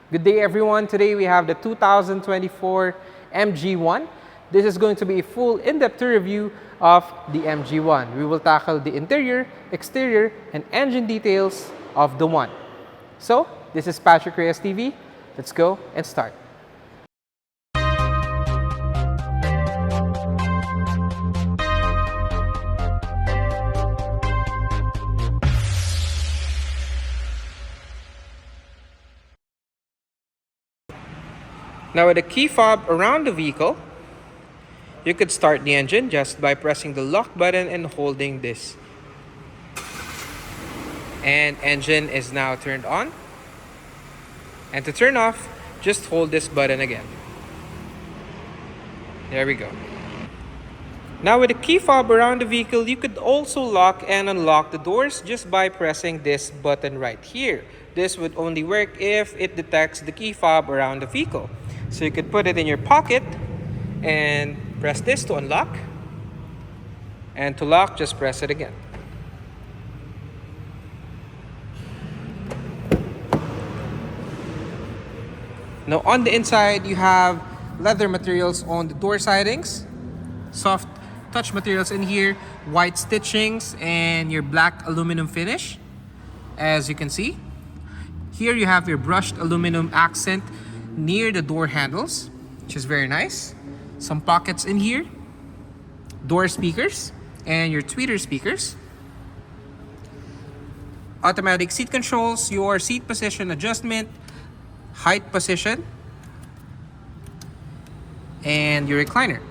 Good day everyone. Today we have the 2024 MG1. This is going to be a full in-depth review of the MG1. We will tackle the interior, exterior, and engine details of the one. So, this is PatrickReyesTV. Let's go and start. Now with the key fob around the vehicle, you could start the engine just by pressing the lock button and holding this. And engine is now turned on. And to turn off, just hold this button again. There we go. Now with the key fob around the vehicle, you could also lock and unlock the doors just by pressing this button right here. This would only work if it detects the key fob around the vehicle. So you could put it in your pocket and press this to unlock. And to lock, just press it again. Now on the inside, you have leather materials on the door sidings, soft touch materials in here, white stitchings, and your black aluminum finish. As you can see, here you have your brushed aluminum accent near the door handles, which is very nice. Some pockets in here, door speakers, and your tweeter speakers. Automatic seat controls, your seat position adjustment, height position, and your recliner.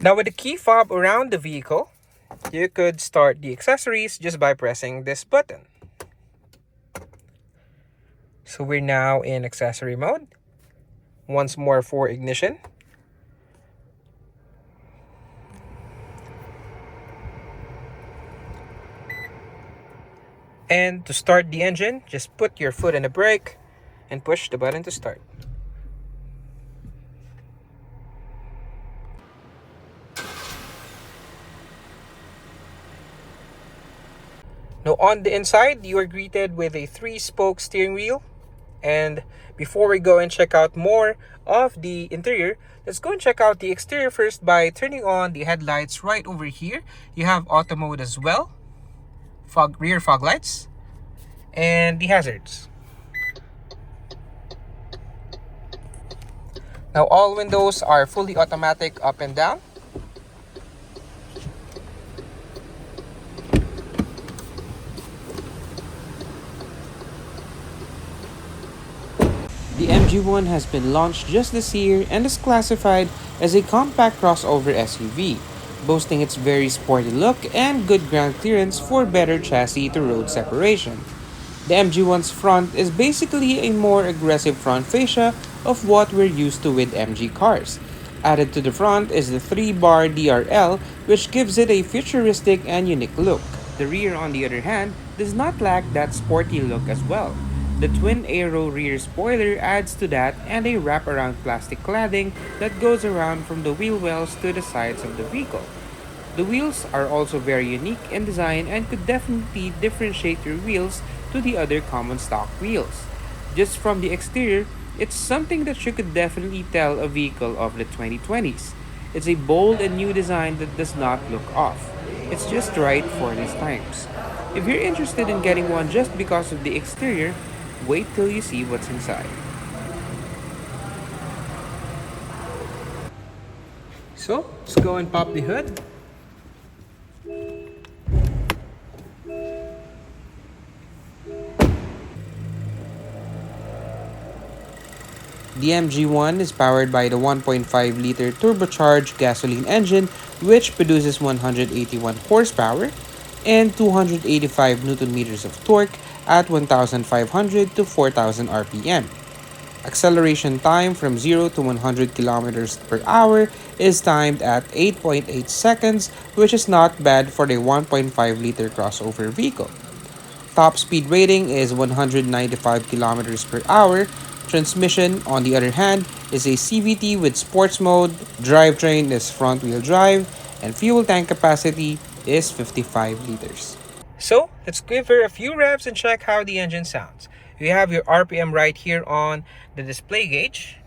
Now with the key fob around the vehicle, you could start the accessories just by pressing this button. So we're now in accessory mode. Once more for ignition. And to start the engine, just put your foot in the brake and push the button to start. Now on the inside, you are greeted with a 3-spoke steering wheel. And before we go and check out more of the interior, let's go and check out the exterior first by turning on the headlights right over here. You have auto mode as well, rear fog lights, and the hazards. Now all windows are fully automatic up and down. The MG1 has been launched just this year and is classified as a compact crossover SUV, boasting its very sporty look and good ground clearance for better chassis-to-road separation. The MG1's front is basically a more aggressive front fascia of what we're used to with MG cars. Added to the front is the 3-bar DRL, which gives it a futuristic and unique look. The rear, on the other hand, does not lack that sporty look as well. The twin-aero rear spoiler adds to that, and a wraparound plastic cladding that goes around from the wheel wells to the sides of the vehicle. The wheels are also very unique in design and could definitely differentiate your wheels to the other common stock wheels. Just from the exterior, it's something that you could definitely tell a vehicle of the 2020s. It's a bold and new design that does not look off. It's just right for these times. If you're interested in getting one just because of the exterior, wait till you see what's inside. So, let's go and pop the hood. The MG1 is powered by the 1.5-liter turbocharged gasoline engine, which produces 181 horsepower and 285 Nm of torque at 1,500 to 4,000 RPM. Acceleration time from 0 to 100 kilometers per hour is timed at 8.8 seconds, which is not bad for a 1.5-liter crossover vehicle. Top speed rating is 195 kilometers per hour. Transmission, on the other hand, is a CVT with sports mode, drivetrain is front wheel drive, and fuel tank capacity is 55 liters. So let's give her a few revs and check how the engine sounds. You have your RPM right here on the display gauge.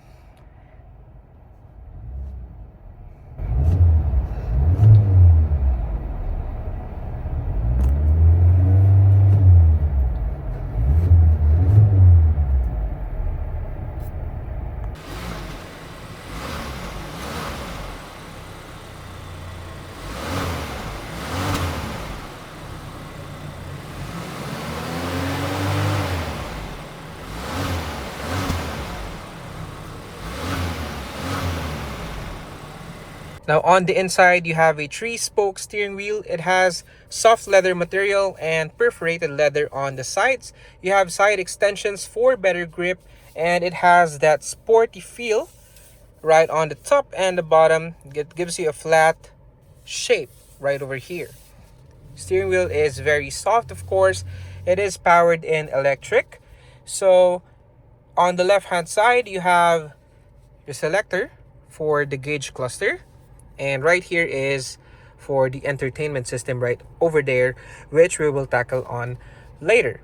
Now on the inside, you have a 3-spoke steering wheel. It has soft leather material and perforated leather on the sides. You have side extensions for better grip, and it has that sporty feel right on the top and the bottom. It gives you a flat shape right over here. Steering wheel is very soft, of course. It is powered in electric. So on the left hand side, you have your selector for the gauge cluster. And right here is for the entertainment system right over there, which we will tackle on later.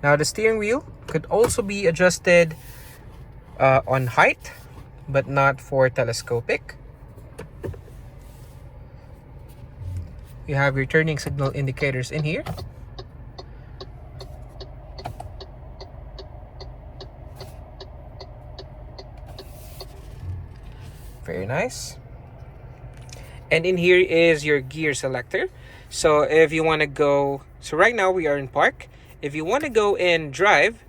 Now the steering wheel could also be adjusted on height, but not for telescopic. You have your turning signal indicators in here. Very nice. And in here is your gear selector. So if you want to go, so right now we are in park. If you want to go in drive,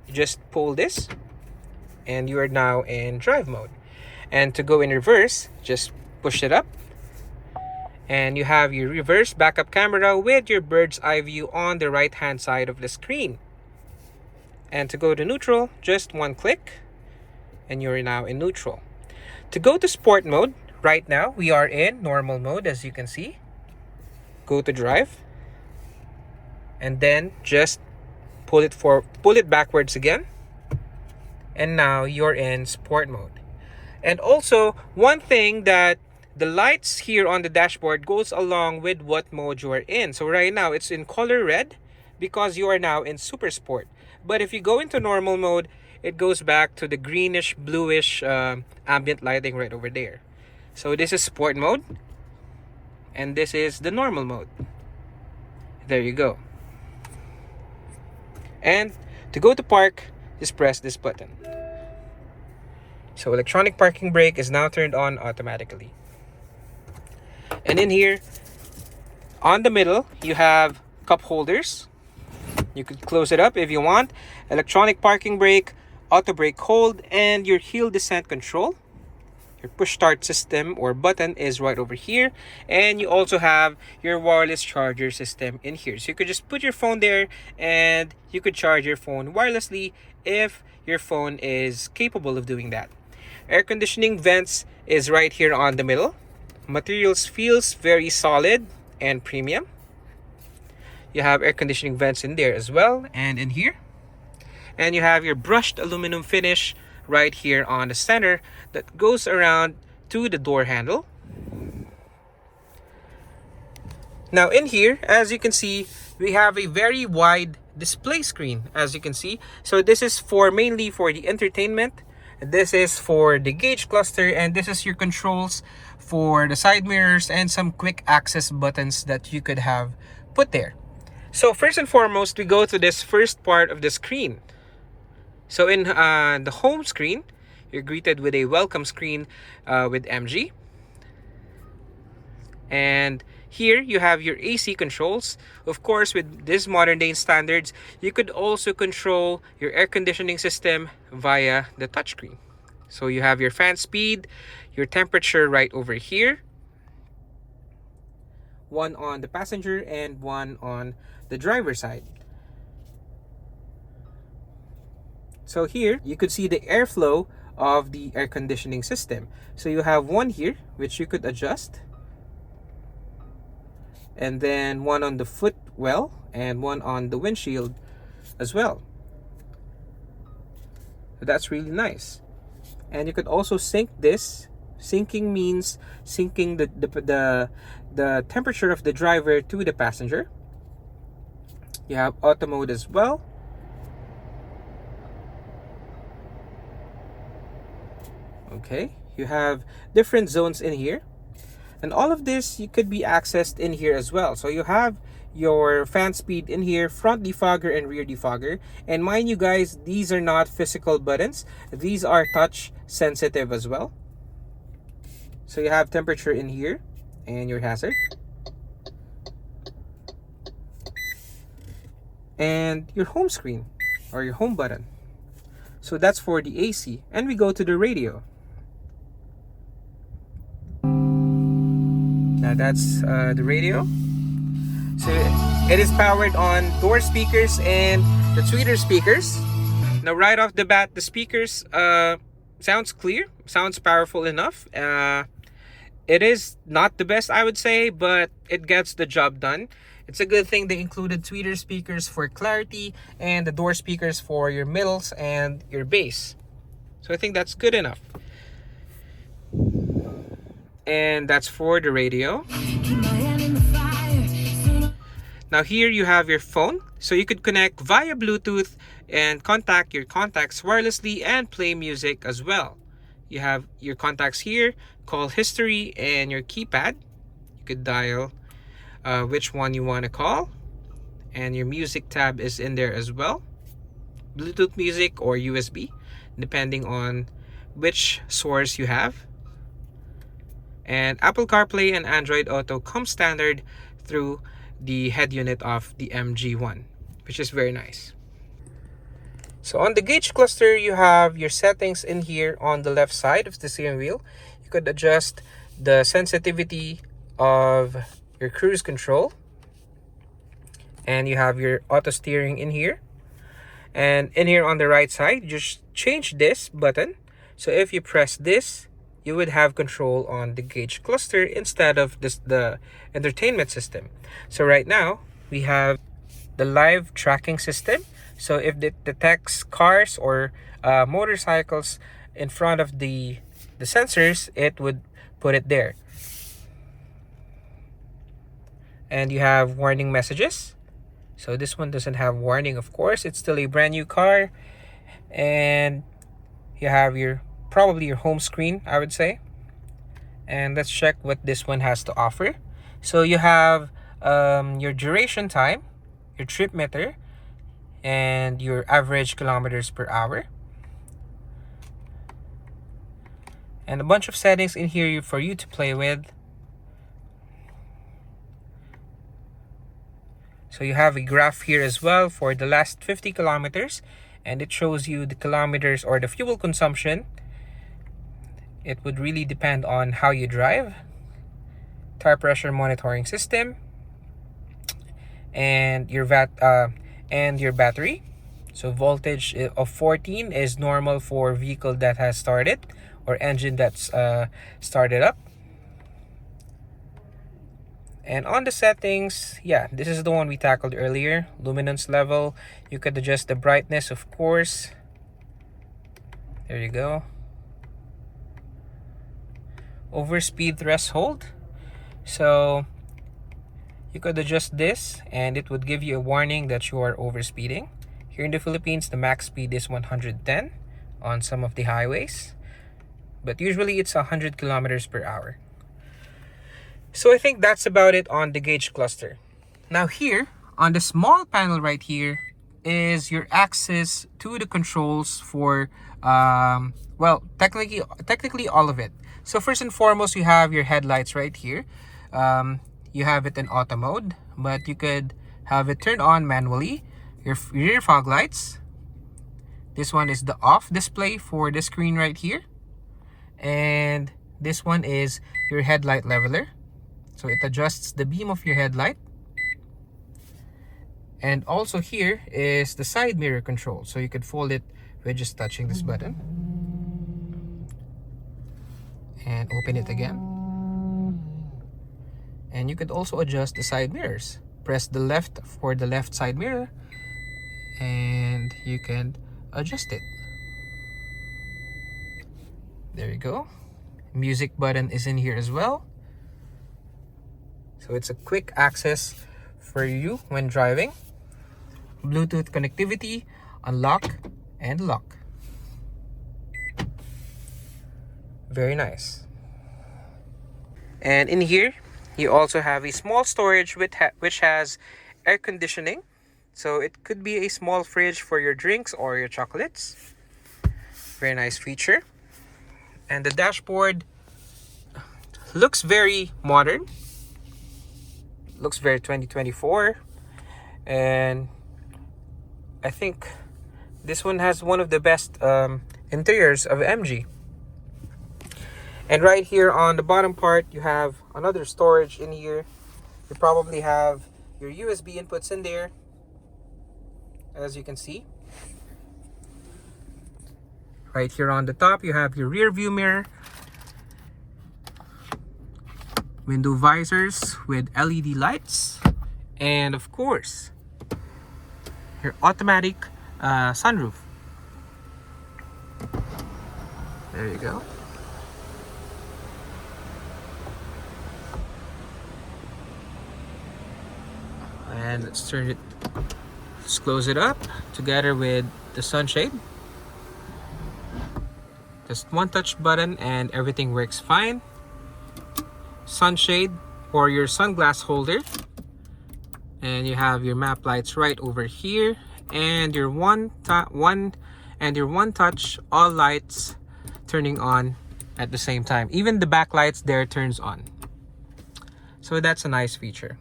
you just pull this and you are now in drive mode. And to go in reverse, just push it up. And you have your reverse backup camera with your bird's eye view on the right hand side of the screen. And to go to neutral, just one click and you're now in neutral. To go to sport mode, right now we are in normal mode, as you can see. Go to drive and then just pull it backwards again, and now you're in sport mode. And also, one thing that the lights here on the dashboard goes along with what mode you are in. So right now it's in color red because you are now in super sport. But if you go into normal mode, it goes back to the greenish bluish ambient lighting right over there. So this is sport mode and this is the normal mode. There you go. And to go to park, just press this button. So electronic parking brake is now turned on automatically. And in here on the middle, you have cup holders. You could close it up if you want. Electronic parking brake, auto brake hold, and your hill descent control. Your push start system or button is right over here, and you also have your wireless charger system in here. So you could just put your phone there and you could charge your phone wirelessly if your phone is capable of doing that. Air conditioning vents is right here on the middle. Materials feels very solid and premium. You have air conditioning vents in there as well and in here. And you have your brushed aluminum finish right here on the center that goes around to the door handle. Now in here, as you can see, we have a very wide display screen, as you can see. So this is mainly for the entertainment. This is for the gauge cluster, and this is your controls for the side mirrors and some quick access buttons that you could have put there. So first and foremost, we go to this first part of the screen. So in the home screen, you're greeted with a welcome screen with MG. And here you have your AC controls. Of course, with this modern day standards, you could also control your air conditioning system via the touchscreen. So you have your fan speed, your temperature right over here. One on the passenger and one on the driver's side. So here, you could see the airflow of the air conditioning system. So you have one here, which you could adjust. and then one on the footwell and one on the windshield as well. So that's really nice. And you could also sync this. Syncing means syncing the temperature of the driver to the passenger. You have auto mode as well. Okay, you have different zones in here, and all of this you could be accessed in here as well. So you have your fan speed in here, front defogger and rear defogger. And mind you guys, these are not physical buttons, these are touch sensitive as well. So you have temperature in here and your hazard, and your home screen or your home button. So that's for the AC. And we go to the radio. Now that's the radio. So it is powered on door speakers and the tweeter speakers. Now right off the bat, the speakers sounds clear, sounds powerful enough. It is not the best, I would say, but it gets the job done. It's a good thing they included tweeter speakers for clarity and the door speakers for your middles and your bass. So I think that's good enough. And that's for the radio. Now here you have your phone, so you could connect via Bluetooth and contact your contacts wirelessly and play music as well. You have your contacts here, call history, and your keypad. You could dial which one you want to call, and your music tab is in there as well. Bluetooth music or USB, depending on which source you have. And Apple CarPlay and Android Auto come standard through the head unit of the MG1, which is very nice. So on the gauge cluster, you have your settings in here on the left side of the steering wheel. You could adjust the sensitivity of your cruise control, and you have your auto steering in here. And in here on the right side, just change this button. So if you press this, you would have control on the gauge cluster instead of the entertainment system. So right now we have the live tracking system. So if it detects cars or motorcycles in front of the sensors, it would put it there. And you have warning messages. So this one doesn't have warning, of course. It's still a brand new car. And you have your probably your home screen, I would say. And let's check what this one has to offer. So you have your duration time, your trip meter, and your average kilometers per hour, and a bunch of settings in here for you to play with. So you have a graph here as well for the last 50 kilometers, and it shows you the kilometers or the fuel consumption. It would really depend on how you drive. Tire pressure monitoring system, and your battery. So voltage of 14 is normal for vehicle that has started or engine that's started up. And on the settings, yeah, this is the one we tackled earlier. Luminance level, you could adjust the brightness, of course. There you go. Overspeed threshold, so you could adjust this and it would give you a warning that you are overspeeding. Here in the Philippines, the max speed is 110 on some of the highways, but usually it's 100 kilometers per hour. So I think that's about it on the gauge cluster. Now here on the small panel right here is your access to the controls for well, technically all of it. So first and foremost, you have your headlights right here. You have it in auto mode, but you could have it turned on manually. Your rear fog lights. This one is the off display for the screen right here. And this one is your headlight leveler. So it adjusts the beam of your headlight. And also here is the side mirror control. So you could fold it with just touching this button. And open it again. And you could also adjust the side mirrors. Press the left for the left side mirror and you can adjust it. There you go. Music button is in here as well. So it's a quick access for you when driving. Bluetooth connectivity, unlock and lock. Very nice. And in here, you also have a small storage which has air conditioning. So it could be a small fridge for your drinks or your chocolates. Very nice feature. And the dashboard looks very modern. Looks very 2024. And I think this one has one of the best interiors of MG. And right here on the bottom part, you have another storage in here. You probably have your USB inputs in there, as you can see. Right here on the top, you have your rear view mirror, window visors with LED lights, and of course, your automatic sunroof. There you go. And let's turn it, let's close it up together with the sunshade. Just one touch button and everything works fine. Sunshade or your sunglass holder. And you have your map lights right over here. And your one touch all lights turning on at the same time. Even the backlights there turns on. So that's a nice feature.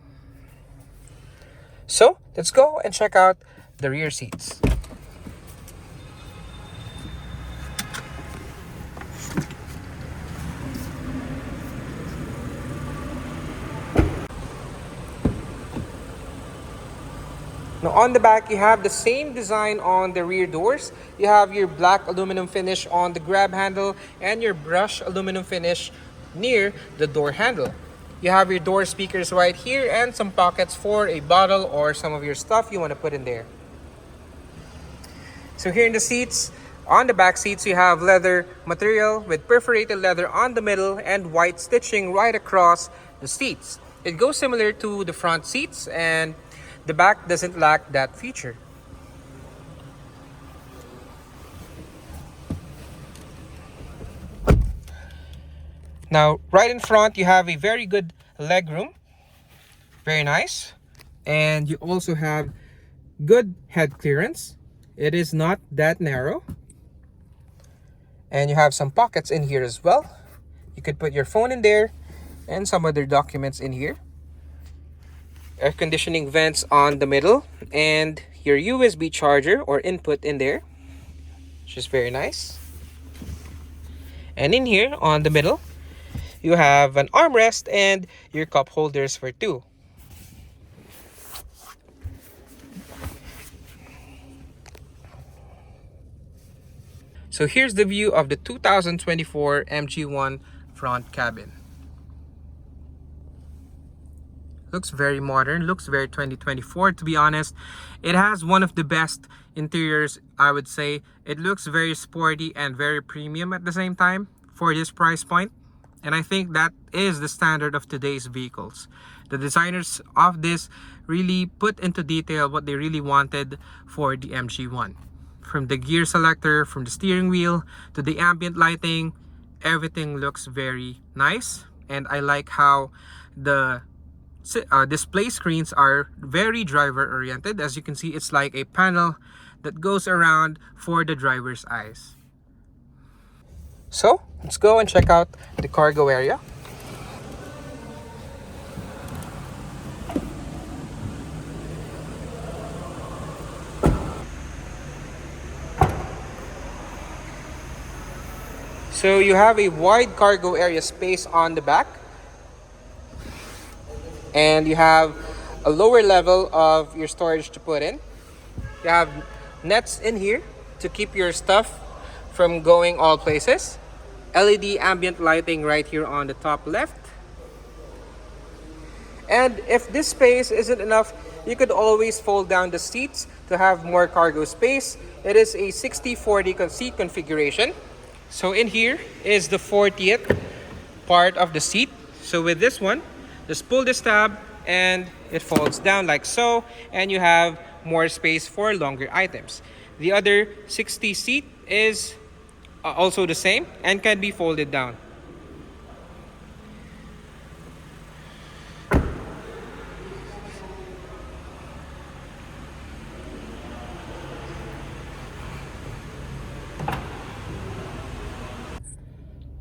So let's go and check out the rear seats. Now on the back, you have the same design on the rear doors. You have your black aluminum finish on the grab handle and your brushed aluminum finish near the door handle. You have your door speakers right here and some pockets for a bottle or some of your stuff you want to put in there. So here in the seats, on the back seats, you have leather material with perforated leather on the middle and white stitching right across the seats. It goes similar to the front seats, and the back doesn't lack that feature. Now, right in front, you have a very good leg room. Very nice. And you also have good head clearance. It is not that narrow. And you have some pockets in here as well. You could put your phone in there and some other documents in here. Air conditioning vents on the middle and your USB charger or input in there, which is very nice. And in here on the middle, you have an armrest and your cup holders for two. So here's the view of the 2024 MG1 front cabin. Looks very modern, looks very 2024 to be honest. It has one of the best interiors, I would say. It looks very sporty and very premium at the same time for this price point. And I think that is the standard of today's vehicles. The designers of this really put into detail what they really wanted for the MG1. From the gear selector, from the steering wheel, to the ambient lighting, everything looks very nice. And I like how the display screens are very driver oriented. As you can see, it's like a panel that goes around for the driver's eyes. So let's go and check out the cargo area. So you have a wide cargo area space on the back. And you have a lower level of your storage to put in. You have nets in here to keep your stuff from going all places. LED ambient lighting right here on the top left. And if this space isn't enough, you could always fold down the seats to have more cargo space. It is a 60-40 seat configuration. So in here is the 40th part of the seat. So with this one, just pull this tab and it folds down like so, and you have more space for longer items. The other 60 seat is also the same and can be folded down.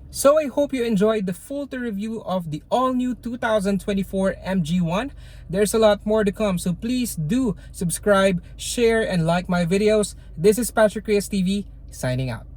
So I hope you enjoyed the full tour review of the all-new 2024 MG1. There's a lot more to come, so please do subscribe, share, and like my videos. This is PatrickReyesTV, signing out.